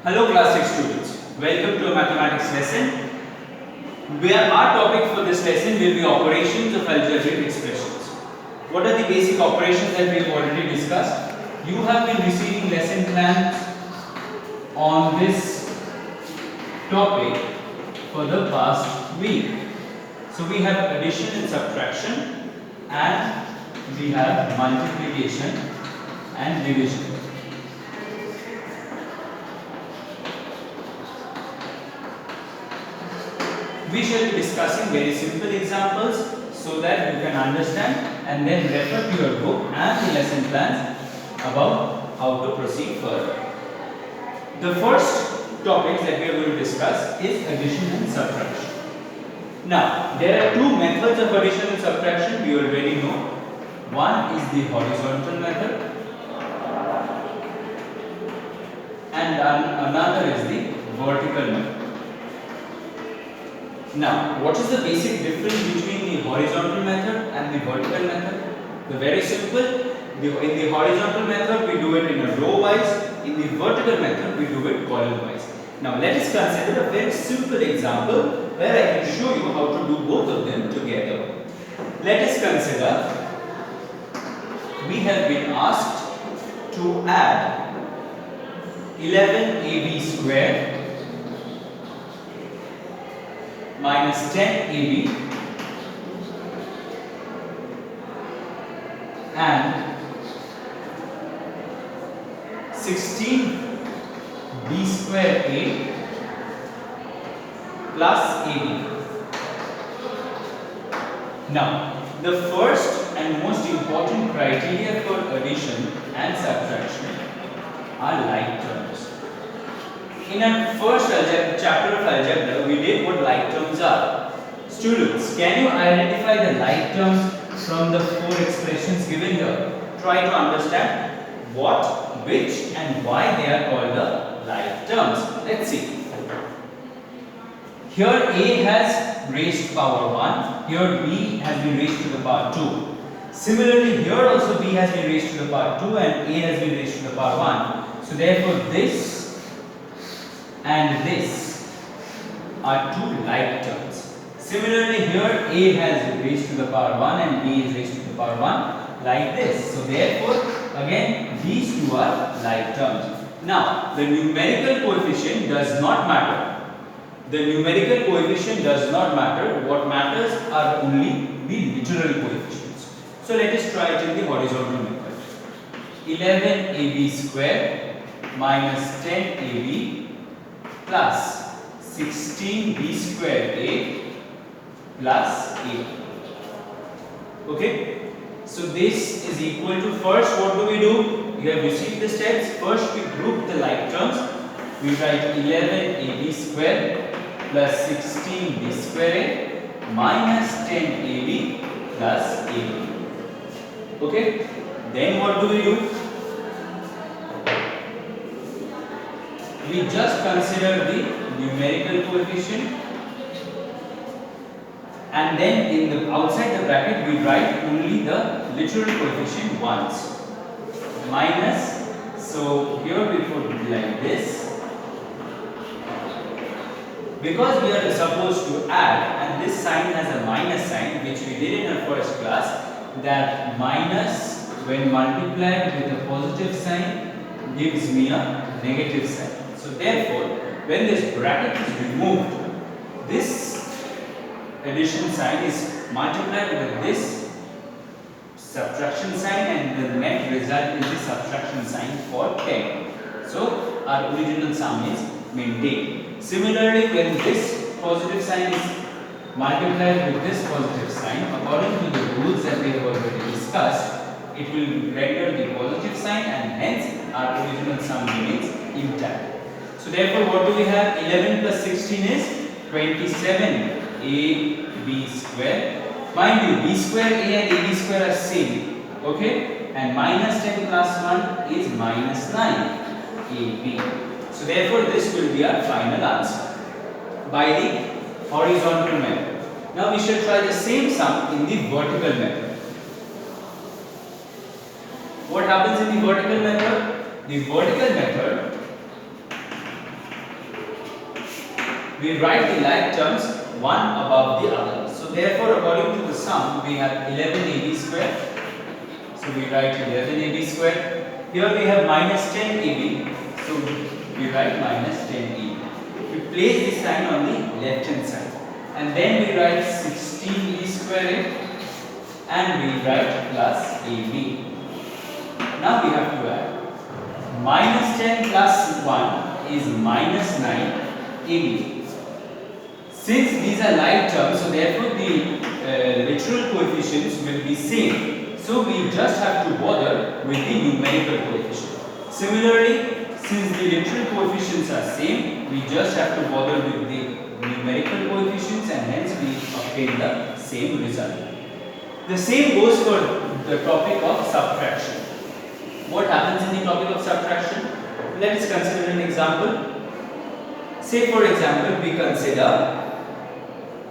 Hello class 6 students, welcome to a mathematics lesson where our topic for this lesson will be operations of algebraic expressions. What are the basic operations that we have already discussed? You have been receiving lesson plans on this topic for the past week. So we have addition and subtraction, and we have multiplication and division. We shall be discussing very simple examples so that you can understand and then refer to your book and the lesson plans about how to proceed further. The first topics that we are going to discuss is addition and subtraction. Now, there are two methods of addition and subtraction we already know. One is the horizontal method and another is the vertical method. Now, what is the basic difference between the horizontal method and the vertical method? The very simple. In the horizontal method, we do it in a row wise. In the vertical method, we do it column wise. Now, let us consider a very simple example where I can show you how to do both of them together. Let us consider we have been asked to add 11ab square minus 10ab and 16b square a plus ab. Now, the first and most important criteria for addition and subtraction are like terms. In our first chapter of algebra, we did what like terms are. Students, can you identify the like terms from the four expressions given here? Try to understand what, which and why they are called the like terms. Let's see. Here a has raised to power 1, here b has been raised to the power 2. Similarly, here also b has been raised to the power 2 and a has been raised to the power 1. So therefore this and this are two like terms. Similarly, here a has raised to the power 1 and b is raised to the power 1 like this. So therefore, again these two are like terms. Now, the numerical coefficient does not matter. The numerical coefficient does not matter. What matters are only the literal coefficients. So let us try it in the horizontal method. 11ab square minus 10ab plus 16b square a plus a. Okay, so this is equal to, first what do? You have received the steps. First we group the like terms. We write 11ab square plus 16b square a minus 10ab plus a. Okay, then what do? We just consider the numerical coefficient and then in the outside the bracket we write only the literal coefficient once. Minus, so here we put like this. Because we are supposed to add and this sign has a minus sign which we did in our first class, that minus when multiplied with a positive sign gives me a negative sign. So therefore, when this bracket is removed, this addition sign is multiplied with this subtraction sign and the net result is the subtraction sign for 10. So our original sum is maintained. Similarly, when this positive sign is multiplied with this positive sign, according to the rules that we have already discussed, it will render the positive sign and hence our original sum remains intact. So therefore, what do we have? 11 plus 16 is 27ab square. Mind you, b square a and ab square are same. Okay? And minus 10 plus 1 is minus 9ab. So therefore, this will be our final answer by the horizontal method. Now we shall try the same sum in the vertical method. What happens in the vertical method? The vertical method, we write the like terms one above the other. So therefore, according to the sum, we have 11ab square. So we write 11ab square. Here we have minus 10ab. So we write minus 10ab. We place this sign on the left hand side. And then we write 16b square and we write plus ab. Now we have to add. Minus 10 plus 1 is minus 9 ab. Since these are like terms, so therefore the literal coefficients will be same. So we just have to bother with the numerical coefficient. Similarly, since the literal coefficients are same, we just have to bother with the numerical coefficients and hence we obtain the same result. The same goes for the topic of subtraction. What happens in the topic of subtraction? Let us consider an example. Say for example, we consider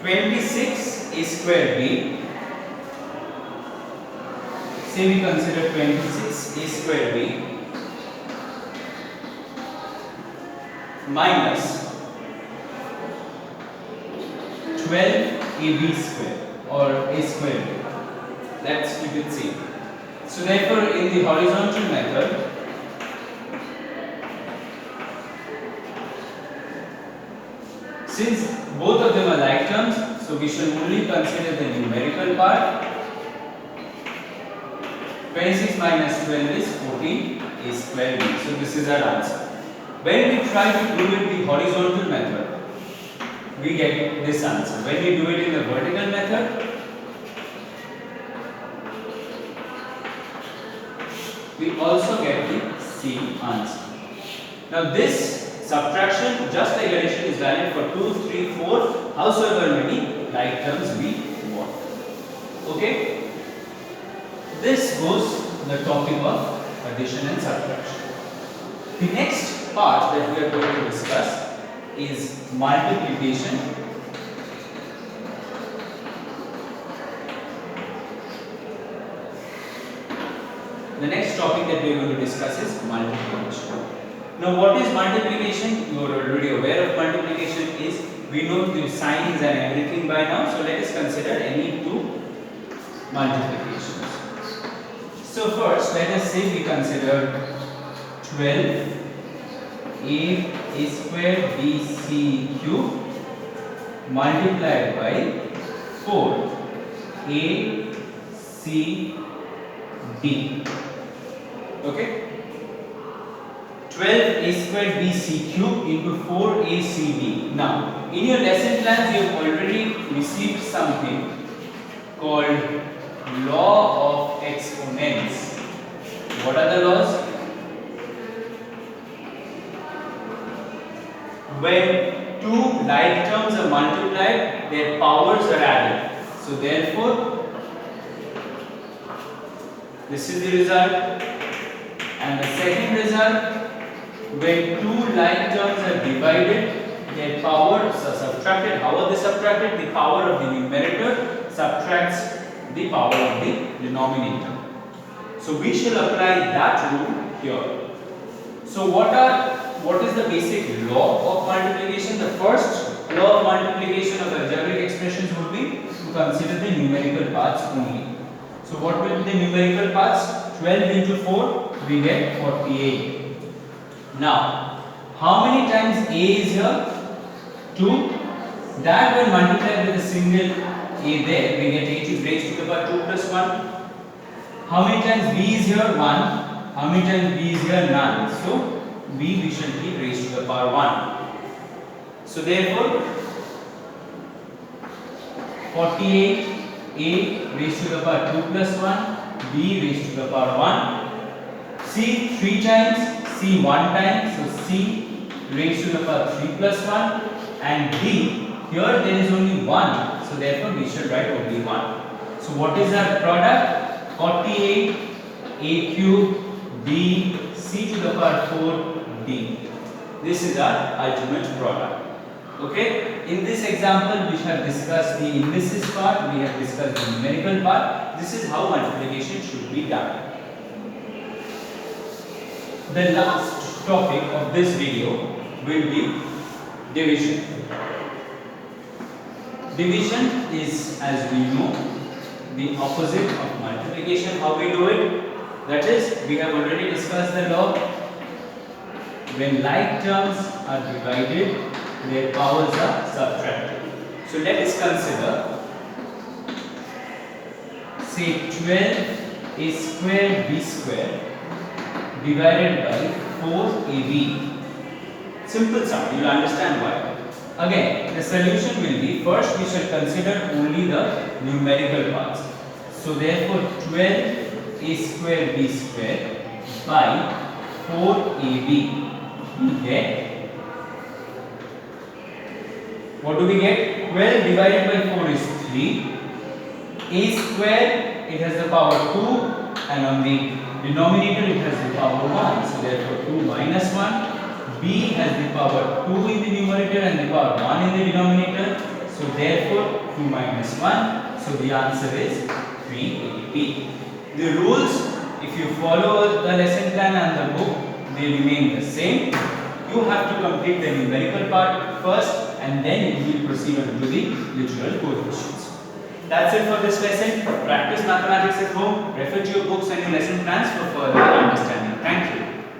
26a square b. Say we consider 26a square b minus 12ab square or a square b. Let's keep it same. So therefore, in the horizontal method, since both of them are like terms, so we should only consider the numerical part. 26 minus 12 is 14 a square b. So this is our answer. When we try to do it the horizontal method, we get this answer. When we do it in the vertical method, we also get the same answer. Now this subtraction, just like addition, is valid for 2, 3, 4, howsoever many like terms we want. Okay? This goes the topic of addition and subtraction. The next part that we are going to discuss is multiplication. The next topic that we are going to discuss is multiplication. Now what is multiplication? You are already aware of multiplication is, we know the signs and everything by now. So let us consider any two multiplications. So first let us say we consider 12 a square bc cube multiplied by 4 a c d. Okay? 12 a square bc cube into 4 acd. Now, in your lesson plans, you have already received something called law of exponents. What are the laws? When two like terms are multiplied, their powers are added. So therefore, this is the result. And the second result, when two like terms are divided, their powers are subtracted. How are they subtracted? The power of the numerator subtracts the power of the denominator. So we shall apply that rule here. So what is the basic law of multiplication? The first law of multiplication of algebraic expressions would be to consider the numerical parts only. So what will be the numerical parts? 12 into 4, we get 48. Now, how many times a is here? 2. That when multiplied with a single a there, we get a raised to the power 2 plus 1. How many times b is here? 1. How many times b is here? None. So, b we shall keep raised to the power 1. So, therefore, 48 a raised to the power 2 plus 1, b raised to the power 1. C 3 times, C 1 time, so C raised to the power 3 plus 1, and D, here there is only 1, so therefore we should write only 1. So what is our product? 48 A cube B C to the power 4 D. This is our ultimate product. Okay, in this example we have discussed the indices part, we have discussed the numerical part. This is how multiplication should be done. The last topic of this video will be division. Division is, as we know, the opposite of multiplication. How we do it? That is, we have already discussed the law. When like terms are divided, their powers are subtracted. So let us consider, say 12a square b square divided by 4ab. Simple sum, you will understand why. Again, the solution will be, first we shall consider only the numerical parts. So therefore 12a square b square by 4ab. We get, what do we get? 12 divided by 4 is 3. A square, it has the power 2, and on the denominator it has the power 1. So therefore 2 minus 1. B has the power 2 in the numerator and the power 1 in the denominator. So therefore 2 minus 1. So the answer is 3ab. The rules, if you follow the lesson plan and the book, they remain the same. You have to complete the numerical part first, and then you will proceed on to the literal coefficients. That's it for this lesson. Practice mathematics at home. Refer to your books and your lesson plans for further understanding. Thank you.